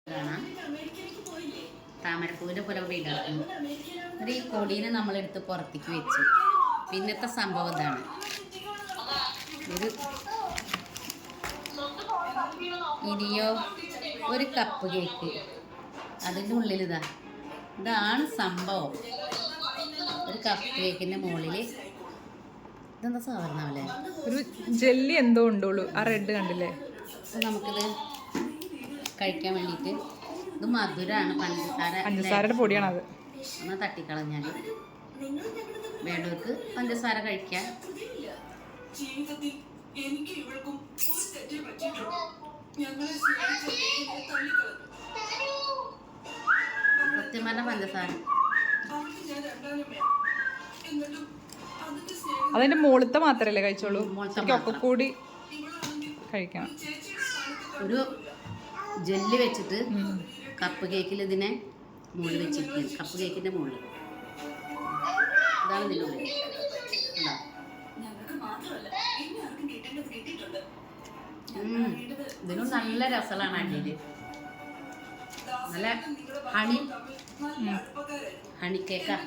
കാണാം താമരപ്പൂവിൻ്റെ പോലെ വീടാക്കുന്നു. എന്നിട്ട് ഈ കൊടീനെ നമ്മളെടുത്ത് പുറത്തേക്ക് വെച്ചു. പിന്നത്തെ സംഭവം ഇതാണ്. ഒരു ഇനിയോ ഒരു കപ്പ് കേക്ക്, അതിൻ്റെ ഉള്ളിൽ ഇതാണ് സംഭവം. ഒരു കപ്പ് കേക്കിൻ്റെ മുകളിൽ ഇതെന്താ സാധാരണ ഒരു ജെല്ലി എന്തോ ഉണ്ടോളൂ. ആ റെഡ് കണ്ടില്ലേ? അപ്പോൾ നമുക്കിത് കഴിക്കാൻ വേണ്ടിയിട്ട് ഇത് മധുരമാണ്, പഞ്ചസാരയുടെ പൊടിയാണ് അത്. ഒന്ന് തട്ടിക്കളഞ്ഞാൽ വേണ്ടവർക്ക് പഞ്ചസാര കഴിക്കാം. സത്യം പറഞ്ഞ പഞ്ചസാര അതിന്റെ മുകളിലത്തെ മാത്രല്ലേ കഴിച്ചോളൂ, ഒക്കെ കൂടി കഴിക്കണം. ഒരു ജെല്ലി വെച്ചിട്ട് കപ്പ് കേക്കിൽ ഇതിനെ മുകളിൽ വെച്ചിരിക്കുകയാണ്. കപ്പ് കേക്കിന്റെ മുകളിൽ ഇതാണ് ഇതിൻ്റെ ഉള്ളിൽ. ഇതിനും നല്ല രസമാണ്. അടിയിൽ നല്ല ഹണി കേക്കാ.